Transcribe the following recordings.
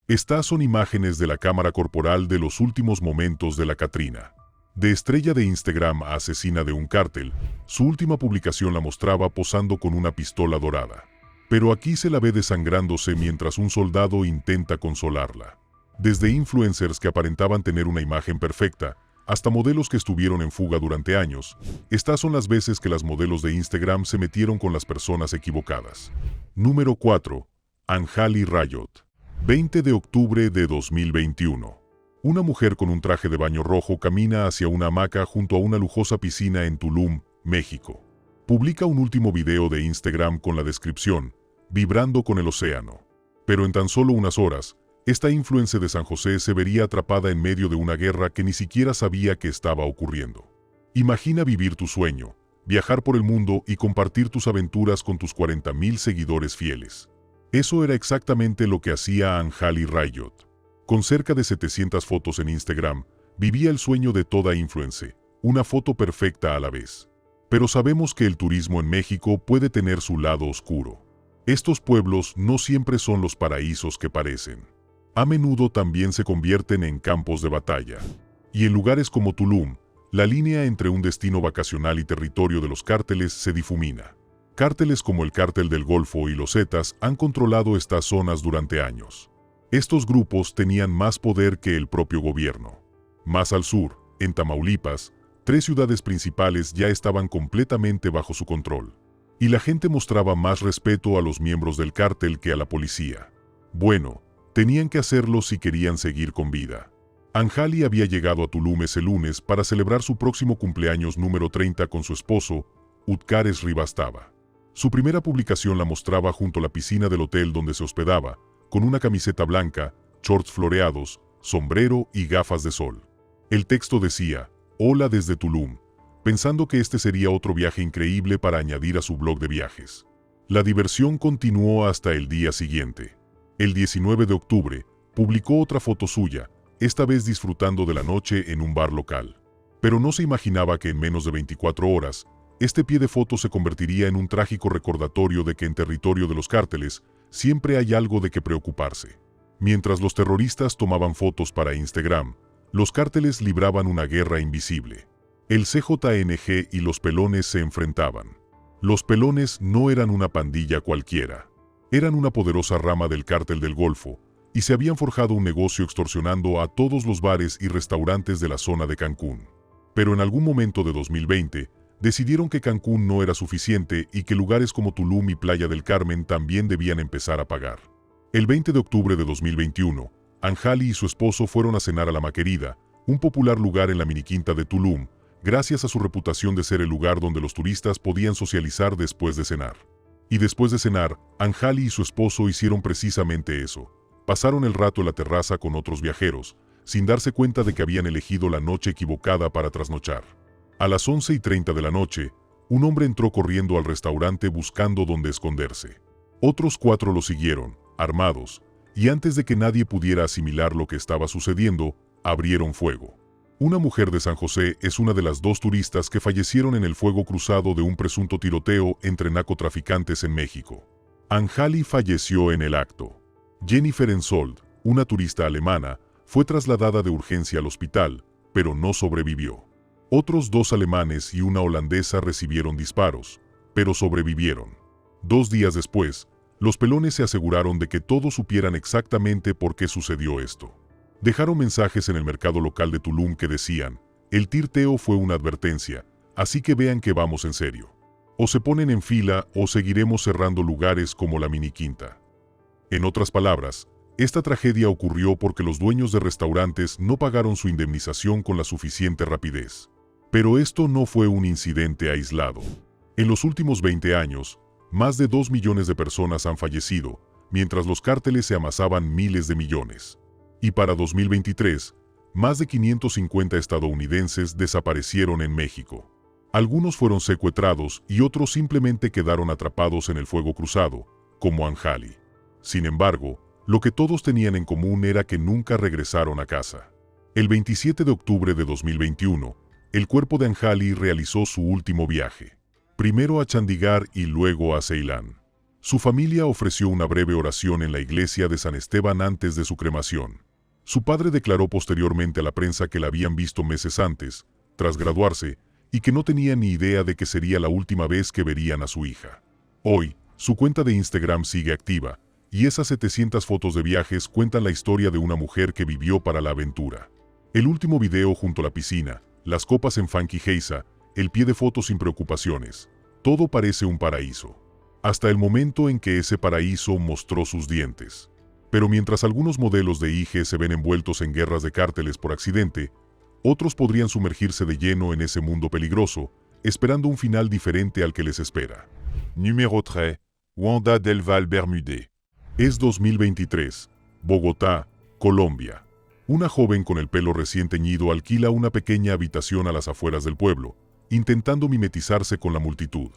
Estas son imágenes de la cámara corporal de los últimos momentos de la Katrina. De estrella de Instagram a asesina de un cártel, su última publicación la mostraba posando con una pistola dorada. Pero aquí se la ve desangrándose mientras un soldado intenta consolarla. Desde influencers que aparentaban tener una imagen perfecta, hasta modelos que estuvieron en fuga durante años, estas son las veces que las modelos de Instagram se metieron con las personas equivocadas. Número 4. Anjali Rayot. 20 de octubre de 2021. Una mujer con un traje de baño rojo camina hacia una hamaca junto a una lujosa piscina en Tulum, México. Publica un último video de Instagram con la descripción, vibrando con el océano. Pero en tan solo unas horas, esta influencer de San José se vería atrapada en medio de una guerra que ni siquiera sabía que estaba ocurriendo. Imagina vivir tu sueño, viajar por el mundo y compartir tus aventuras con tus 40,000 seguidores fieles. Eso era exactamente lo que hacía Anjali Rayot. Con cerca de 700 fotos en Instagram, vivía el sueño de toda influencer, una foto perfecta a la vez. Pero sabemos que el turismo en México puede tener su lado oscuro. Estos pueblos no siempre son los paraísos que parecen. A menudo también se convierten en campos de batalla. Y en lugares como Tulum, la línea entre un destino vacacional y territorio de los cárteles se difumina. Cárteles como el Cártel del Golfo y los Zetas han controlado estas zonas durante años. Estos grupos tenían más poder que el propio gobierno. Más al sur, en Tamaulipas, 3 ciudades principales ya estaban completamente bajo su control. Y la gente mostraba más respeto a los miembros del cártel que a la policía. Bueno, tenían que hacerlo si querían seguir con vida. Anjali había llegado a Tulum ese lunes para celebrar su próximo cumpleaños número 30 con su esposo, Utkar Srivastava. Su primera publicación la mostraba junto a la piscina del hotel donde se hospedaba, con una camiseta blanca, shorts floreados, sombrero y gafas de sol. El texto decía, «Hola desde Tulum», pensando que este sería otro viaje increíble para añadir a su blog de viajes. La diversión continuó hasta el día siguiente. El 19 de octubre, publicó otra foto suya, esta vez disfrutando de la noche en un bar local. Pero no se imaginaba que en menos de 24 horas, este pie de foto se convertiría en un trágico recordatorio de que en territorio de los cárteles siempre hay algo de qué preocuparse. Mientras los terroristas tomaban fotos para Instagram, los cárteles libraban una guerra invisible. El CJNG y los Pelones se enfrentaban. Los Pelones no eran una pandilla cualquiera. Eran una poderosa rama del Cártel del Golfo, y se habían forjado un negocio extorsionando a todos los bares y restaurantes de la zona de Cancún. Pero en algún momento de 2020, decidieron que Cancún no era suficiente y que lugares como Tulum y Playa del Carmen también debían empezar a pagar. El 20 de octubre de 2021, Anjali y su esposo fueron a cenar a La Maquerida, un popular lugar en la miniquinta de Tulum, gracias a su reputación de ser el lugar donde los turistas podían socializar después de cenar. Y después de cenar, Anjali y su esposo hicieron precisamente eso. Pasaron el rato en la terraza con otros viajeros, sin darse cuenta de que habían elegido la noche equivocada para trasnochar. A las 11:30 de la noche, un hombre entró corriendo al restaurante buscando dónde esconderse. Otros 4 lo siguieron, armados, y antes de que nadie pudiera asimilar lo que estaba sucediendo, abrieron fuego. Una mujer de San José es una de las 2 turistas que fallecieron en el fuego cruzado de un presunto tiroteo entre narcotraficantes en México. Anjali falleció en el acto. Jennifer Ensold, una turista alemana, fue trasladada de urgencia al hospital, pero no sobrevivió. Otros 2 alemanes y una holandesa recibieron disparos, pero sobrevivieron. 2 días después, los Pelones se aseguraron de que todos supieran exactamente por qué sucedió esto. Dejaron mensajes en el mercado local de Tulum que decían, el tiroteo fue una advertencia, así que vean que vamos en serio. O se ponen en fila o seguiremos cerrando lugares como la miniquinta. En otras palabras, esta tragedia ocurrió porque los dueños de restaurantes no pagaron su indemnización con la suficiente rapidez. Pero esto no fue un incidente aislado. En los últimos 20 años, más de 2 millones de personas han fallecido, mientras los cárteles se amasaban miles de millones. Y para 2023, más de 550 estadounidenses desaparecieron en México. Algunos fueron secuestrados y otros simplemente quedaron atrapados en el fuego cruzado, como Anjali. Sin embargo, lo que todos tenían en común era que nunca regresaron a casa. El 27 de octubre de 2021, el cuerpo de Anjali realizó su último viaje. Primero a Chandigarh y luego a Ceilán. Su familia ofreció una breve oración en la iglesia de San Esteban antes de su cremación. Su padre declaró posteriormente a la prensa que la habían visto meses antes, tras graduarse, y que no tenía ni idea de que sería la última vez que verían a su hija. Hoy, su cuenta de Instagram sigue activa, y esas 700 fotos de viajes cuentan la historia de una mujer que vivió para la aventura. El último video junto a la piscina, las copas en Funky Geisa, el pie de foto sin preocupaciones. Todo parece un paraíso. Hasta el momento en que ese paraíso mostró sus dientes. Pero mientras algunos modelos de IG se ven envueltos en guerras de cárteles por accidente, otros podrían sumergirse de lleno en ese mundo peligroso, esperando un final diferente al que les espera. Numéro 3. Wanda del Val Bermúdez. Es 2023, Bogotá, Colombia. Una joven con el pelo recién teñido alquila una pequeña habitación a las afueras del pueblo, intentando mimetizarse con la multitud.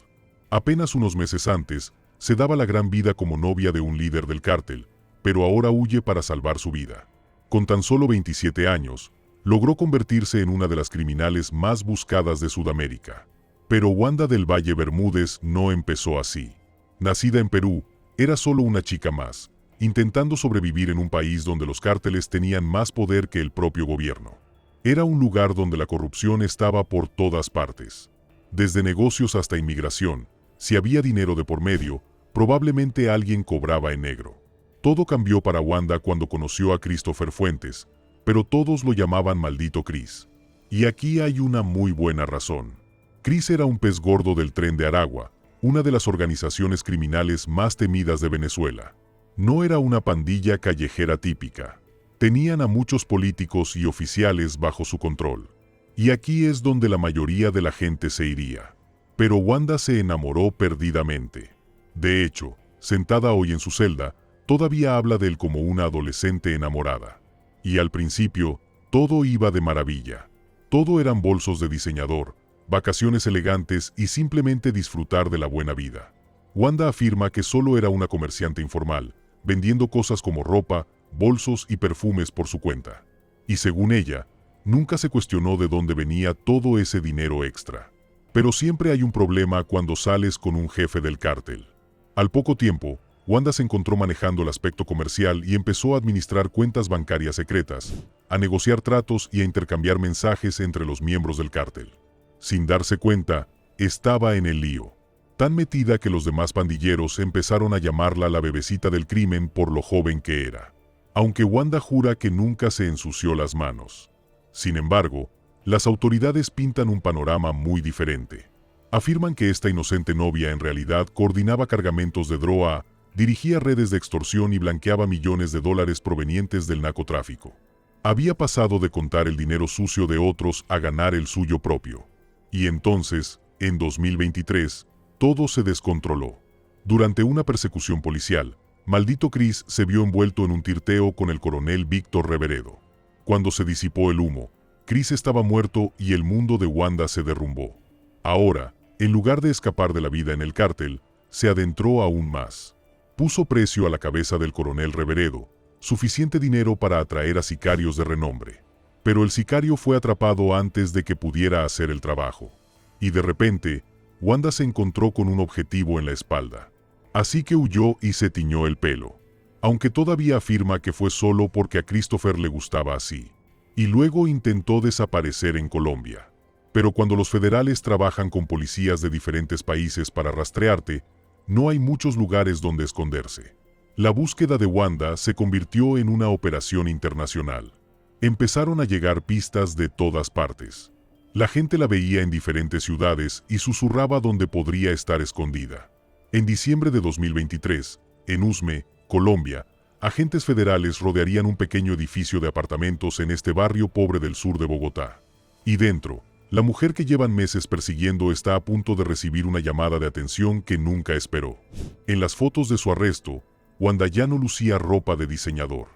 Apenas unos meses antes, se daba la gran vida como novia de un líder del cártel, pero ahora huye para salvar su vida. Con tan solo 27 años, logró convertirse en una de las criminales más buscadas de Sudamérica. Pero Wanda del Valle Bermúdez no empezó así. Nacida en Perú, era solo una chica más, intentando sobrevivir en un país donde los cárteles tenían más poder que el propio gobierno. Era un lugar donde la corrupción estaba por todas partes. Desde negocios hasta inmigración, si había dinero de por medio, probablemente alguien cobraba en negro. Todo cambió para Wanda cuando conoció a Christopher Fuentes, pero todos lo llamaban Maldito Chris. Y aquí hay una muy buena razón. Chris era un pez gordo del Tren de Aragua, una de las organizaciones criminales más temidas de Venezuela. No era una pandilla callejera típica. Tenían a muchos políticos y oficiales bajo su control. Y aquí es donde la mayoría de la gente se iría. Pero Wanda se enamoró perdidamente. De hecho, sentada hoy en su celda, todavía habla de él como una adolescente enamorada. Y al principio, todo iba de maravilla. Todo eran bolsos de diseñador, vacaciones elegantes y simplemente disfrutar de la buena vida. Wanda afirma que solo era una comerciante informal, vendiendo cosas como ropa, bolsos y perfumes por su cuenta. Y según ella, nunca se cuestionó de dónde venía todo ese dinero extra. Pero siempre hay un problema cuando sales con un jefe del cártel. Al poco tiempo, Wanda se encontró manejando el aspecto comercial y empezó a administrar cuentas bancarias secretas, a negociar tratos y a intercambiar mensajes entre los miembros del cártel. Sin darse cuenta, estaba en el lío. Tan metida que los demás pandilleros empezaron a llamarla la bebecita del crimen por lo joven que era. Aunque Wanda jura que nunca se ensució las manos. Sin embargo, las autoridades pintan un panorama muy diferente. Afirman que esta inocente novia en realidad coordinaba cargamentos de droga, dirigía redes de extorsión y blanqueaba millones de dólares provenientes del narcotráfico. Había pasado de contar el dinero sucio de otros a ganar el suyo propio. Y entonces, en 2023, todo se descontroló. Durante una persecución policial, Maldito Chris se vio envuelto en un tiroteo con el coronel Víctor Reveredo. Cuando se disipó el humo, Chris estaba muerto y el mundo de Wanda se derrumbó. Ahora, en lugar de escapar de la vida en el cártel, se adentró aún más. Puso precio a la cabeza del coronel Reveredo, suficiente dinero para atraer a sicarios de renombre. Pero el sicario fue atrapado antes de que pudiera hacer el trabajo. Y de repente, Wanda se encontró con un objetivo en la espalda. Así que huyó y se tiñó el pelo. Aunque todavía afirma que fue solo porque a Christopher le gustaba así. Y luego intentó desaparecer en Colombia. Pero cuando los federales trabajan con policías de diferentes países para rastrearte, no hay muchos lugares donde esconderse. La búsqueda de Wanda se convirtió en una operación internacional. Empezaron a llegar pistas de todas partes. La gente la veía en diferentes ciudades y susurraba dónde podría estar escondida. En diciembre de 2023, en Usme, Colombia, agentes federales rodearían un pequeño edificio de apartamentos en este barrio pobre del sur de Bogotá. Y dentro, la mujer que llevan meses persiguiendo está a punto de recibir una llamada de atención que nunca esperó. En las fotos de su arresto, Wanda ya no lucía ropa de diseñador.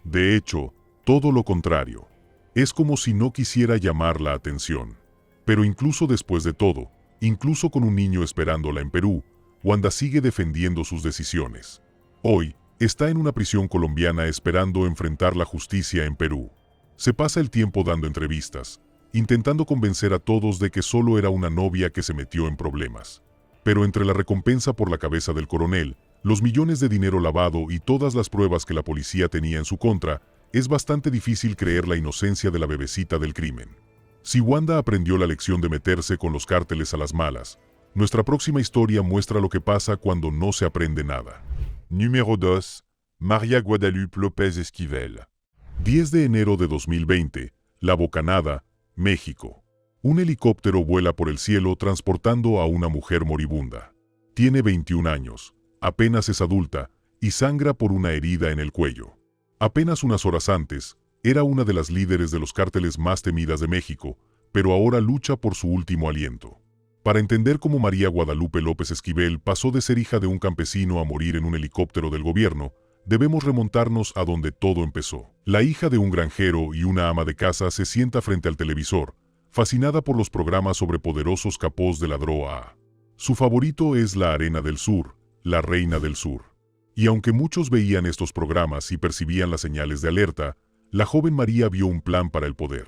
De hecho, todo lo contrario. Es como si no quisiera llamar la atención. Pero incluso después de todo, incluso con un niño esperándola en Perú, Wanda sigue defendiendo sus decisiones. Hoy, está en una prisión colombiana esperando enfrentar la justicia en Perú. Se pasa el tiempo dando entrevistas, intentando convencer a todos de que solo era una novia que se metió en problemas. Pero entre la recompensa por la cabeza del coronel, Los millones de dinero lavado y todas las pruebas que la policía tenía en su contra, es bastante difícil creer la inocencia de la bebecita del crimen. Si Wanda aprendió la lección de meterse con los cárteles a las malas, nuestra próxima historia muestra lo que pasa cuando no se aprende nada. Número 2. María Guadalupe López Esquivel. 10 de enero de 2020, La Bocanada, México. Un helicóptero vuela por el cielo transportando a una mujer moribunda. Tiene 21 años, apenas es adulta y sangra por una herida en el cuello. Apenas unas horas antes, era una de las líderes de los cárteles más temidas de México, pero ahora lucha por su último aliento. Para entender cómo María Guadalupe López Esquivel pasó de ser hija de un campesino a morir en un helicóptero del gobierno, debemos remontarnos a donde todo empezó. La hija de un granjero y una ama de casa se sienta frente al televisor, fascinada por los programas sobre poderosos capós de la DROA. Su favorito es La Arena del Sur, La Reina del Sur. Y aunque muchos veían estos programas y percibían las señales de alerta, la joven María vio un plan para el poder.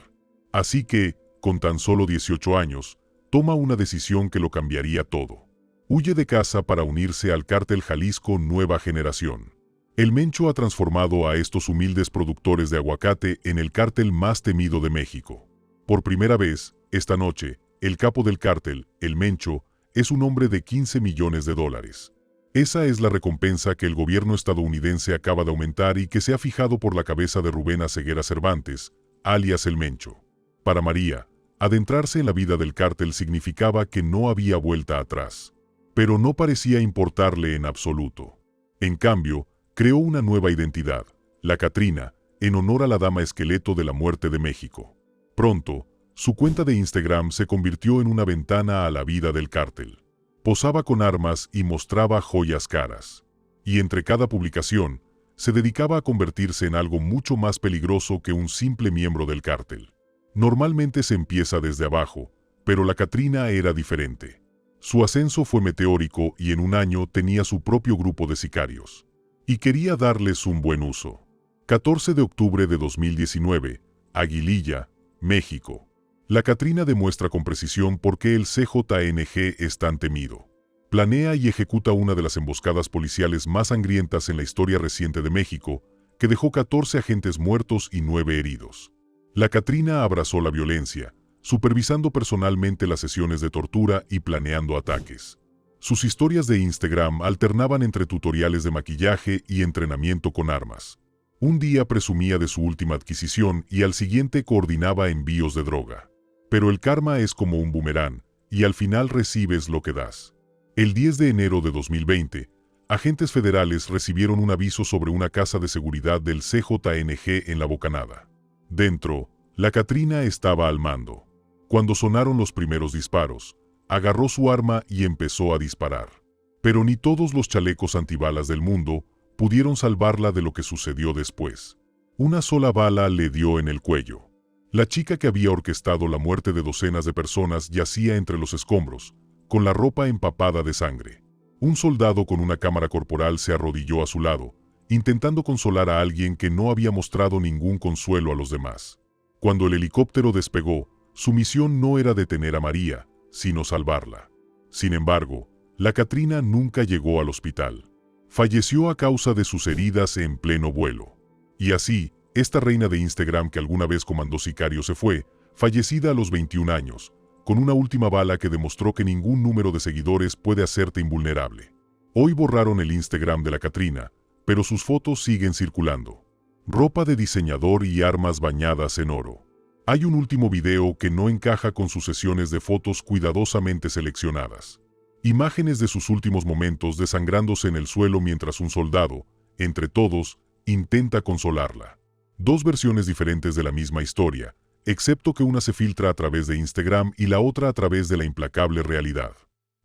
Así que, con tan solo 18 años, toma una decisión que lo cambiaría todo. Huye de casa para unirse al cártel Jalisco Nueva Generación. El Mencho ha transformado a estos humildes productores de aguacate en el cártel más temido de México. Por primera vez, esta noche, el capo del cártel, el Mencho, es un hombre de $15 millones. Esa es la recompensa que el gobierno estadounidense acaba de aumentar y que se ha fijado por la cabeza de Rubén Aceguera Cervantes, alias el Mencho. Para María, adentrarse en la vida del cártel significaba que no había vuelta atrás. Pero no parecía importarle en absoluto. En cambio, creó una nueva identidad, la Catrina, en honor a la dama esqueleto de la muerte de México. Pronto, su cuenta de Instagram se convirtió en una ventana a la vida del cártel. Posaba con armas y mostraba joyas caras. Y entre cada publicación, se dedicaba a convertirse en algo mucho más peligroso que un simple miembro del cártel. Normalmente se empieza desde abajo, pero la Catrina era diferente. Su ascenso fue meteórico y en un año tenía su propio grupo de sicarios. Y quería darles un buen uso. 14 de octubre de 2019, Aguililla, México. La Catrina demuestra con precisión por qué el CJNG es tan temido. Planea y ejecuta una de las emboscadas policiales más sangrientas en la historia reciente de México, que dejó 14 agentes muertos y 9 heridos. La Catrina abrazó la violencia, supervisando personalmente las sesiones de tortura y planeando ataques. Sus historias de Instagram alternaban entre tutoriales de maquillaje y entrenamiento con armas. Un día presumía de su última adquisición y al siguiente coordinaba envíos de droga. Pero el karma es como un boomerang, y al final recibes lo que das. El 10 de enero de 2020, agentes federales recibieron un aviso sobre una casa de seguridad del CJNG en La Bocanada. Dentro, la Catrina estaba al mando. Cuando sonaron los primeros disparos, agarró su arma y empezó a disparar. Pero ni todos los chalecos antibalas del mundo pudieron salvarla de lo que sucedió después. Una sola bala le dio en el cuello. La chica que había orquestado la muerte de docenas de personas yacía entre los escombros, con la ropa empapada de sangre. Un soldado con una cámara corporal se arrodilló a su lado, intentando consolar a alguien que no había mostrado ningún consuelo a los demás. Cuando el helicóptero despegó, su misión no era detener a María, sino salvarla. Sin embargo, la Catrina nunca llegó al hospital. Falleció a causa de sus heridas en pleno vuelo. Y así, esta reina de Instagram que alguna vez comandó sicarios se fue, fallecida a los 21 años, con una última bala que demostró que ningún número de seguidores puede hacerte invulnerable. Hoy borraron el Instagram de la Catrina, pero sus fotos siguen circulando. Ropa de diseñador y armas bañadas en oro. Hay un último video que no encaja con sus sesiones de fotos cuidadosamente seleccionadas. Imágenes de sus últimos momentos desangrándose en el suelo mientras un soldado, entre todos, intenta consolarla. Dos versiones diferentes de la misma historia, excepto que una se filtra a través de Instagram y la otra a través de la implacable realidad.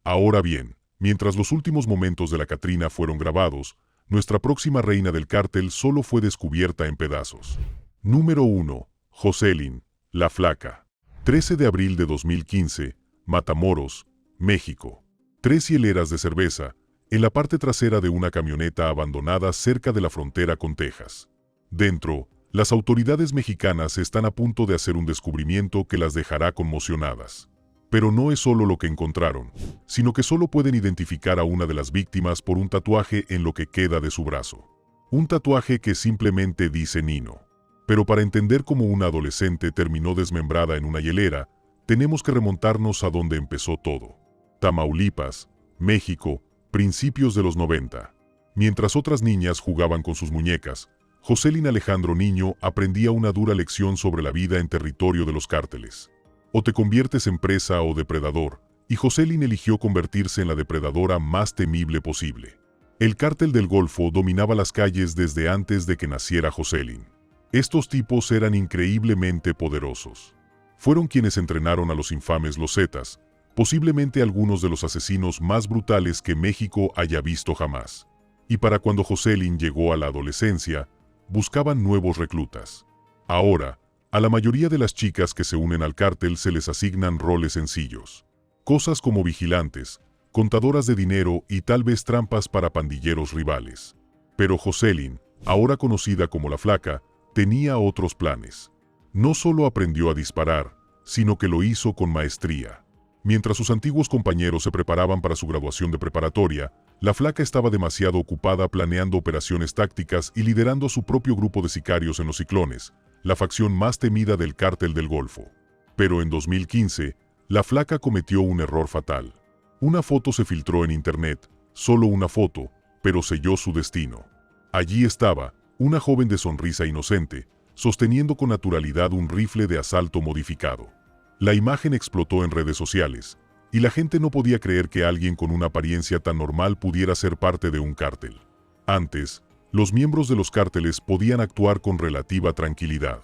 Ahora bien, mientras los últimos momentos de la Catrina fueron grabados, nuestra próxima reina del cártel solo fue descubierta en pedazos. Número 1. Jocelyn, la Flaca. 13 de abril de 2015, Matamoros, México. 3 hieleras de cerveza, en la parte trasera de una camioneta abandonada cerca de la frontera con Texas. Dentro, las autoridades mexicanas están a punto de hacer un descubrimiento que las dejará conmocionadas. Pero no es solo lo que encontraron, sino que solo pueden identificar a una de las víctimas por un tatuaje en lo que queda de su brazo. Un tatuaje que simplemente dice Nino. Pero para entender cómo una adolescente terminó desmembrada en una hielera, tenemos que remontarnos a donde empezó todo. Tamaulipas, México, principios de los 90. Mientras otras niñas jugaban con sus muñecas, Jocelyn Alejandro Niño aprendía una dura lección sobre la vida en territorio de los cárteles. O te conviertes en presa o depredador, y Jocelyn eligió convertirse en la depredadora más temible posible. El cártel del Golfo dominaba las calles desde antes de que naciera Jocelyn. Estos tipos eran increíblemente poderosos. Fueron quienes entrenaron a los infames Los Zetas, posiblemente algunos de los asesinos más brutales que México haya visto jamás. Y para cuando Jocelyn llegó a la adolescencia, buscaban nuevos reclutas. Ahora, a la mayoría de las chicas que se unen al cártel se les asignan roles sencillos. Cosas como vigilantes, contadoras de dinero y tal vez trampas para pandilleros rivales. Pero Jocelyn, ahora conocida como la Flaca, tenía otros planes. No solo aprendió a disparar, sino que lo hizo con maestría. Mientras sus antiguos compañeros se preparaban para su graduación de preparatoria, la Flaca estaba demasiado ocupada planeando operaciones tácticas y liderando su propio grupo de sicarios en los Ciclones, la facción más temida del cártel del Golfo. Pero en 2015, la Flaca cometió un error fatal. Una foto se filtró en internet, solo una foto, pero selló su destino. Allí estaba, una joven de sonrisa inocente, sosteniendo con naturalidad un rifle de asalto modificado. La imagen explotó en redes sociales, y la gente no podía creer que alguien con una apariencia tan normal pudiera ser parte de un cártel. Antes, los miembros de los cárteles podían actuar con relativa tranquilidad.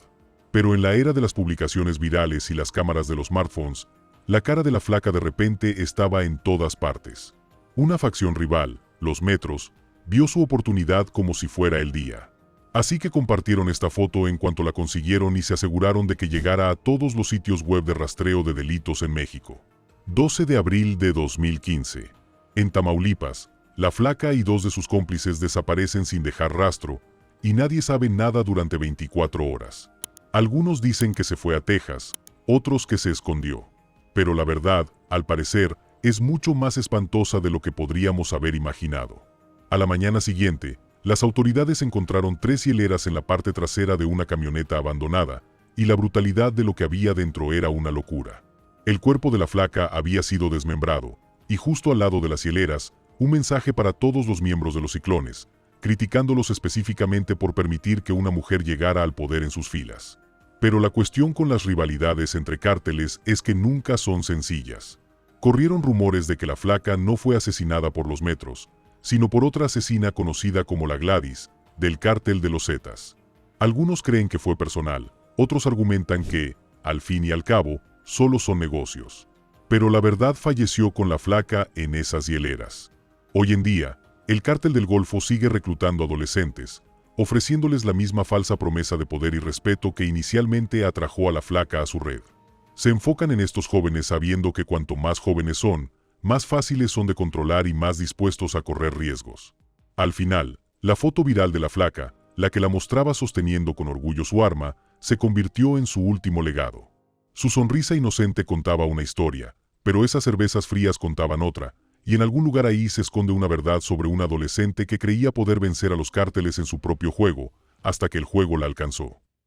Pero en la era de las publicaciones virales y las cámaras de los smartphones, la cara de la Flaca de repente estaba en todas partes. Una facción rival, los Metros, vio su oportunidad como si fuera el día. Así que compartieron esta foto en cuanto la consiguieron y se aseguraron de que llegara a todos los sitios web de rastreo de delitos en México. 12 de abril de 2015. En Tamaulipas, la Flaca y dos de sus cómplices desaparecen sin dejar rastro, y nadie sabe nada durante 24 horas. Algunos dicen que se fue a Texas, otros que se escondió. Pero la verdad, al parecer, es mucho más espantosa de lo que podríamos haber imaginado. A la mañana siguiente, las autoridades encontraron 3 hieleras en la parte trasera de una camioneta abandonada, y la brutalidad de lo que había dentro era una locura. El cuerpo de la Flaca había sido desmembrado, y justo al lado de las hieleras, un mensaje para todos los miembros de los Ciclones, criticándolos específicamente por permitir que una mujer llegara al poder en sus filas. Pero la cuestión con las rivalidades entre cárteles es que nunca son sencillas. Corrieron rumores de que la Flaca no fue asesinada por los Metros, sino por otra asesina conocida como la Gladys, del cártel de los Zetas. Algunos creen que fue personal, otros argumentan que, al fin y al cabo, solo son negocios. Pero la verdad falleció con la Flaca en esas hieleras. Hoy en día, el cártel del Golfo sigue reclutando adolescentes, ofreciéndoles la misma falsa promesa de poder y respeto que inicialmente atrajo a la Flaca a su red. Se enfocan en estos jóvenes sabiendo que cuanto más jóvenes son, más fáciles son de controlar y más dispuestos a correr riesgos. Al final, la foto viral de la Flaca, la que la mostraba sosteniendo con orgullo su arma, se convirtió en su último legado. Su sonrisa inocente contaba una historia, pero esas cervezas frías contaban otra, y en algún lugar ahí se esconde una verdad sobre un adolescente que creía poder vencer a los cárteles en su propio juego, hasta que el juego la alcanzó.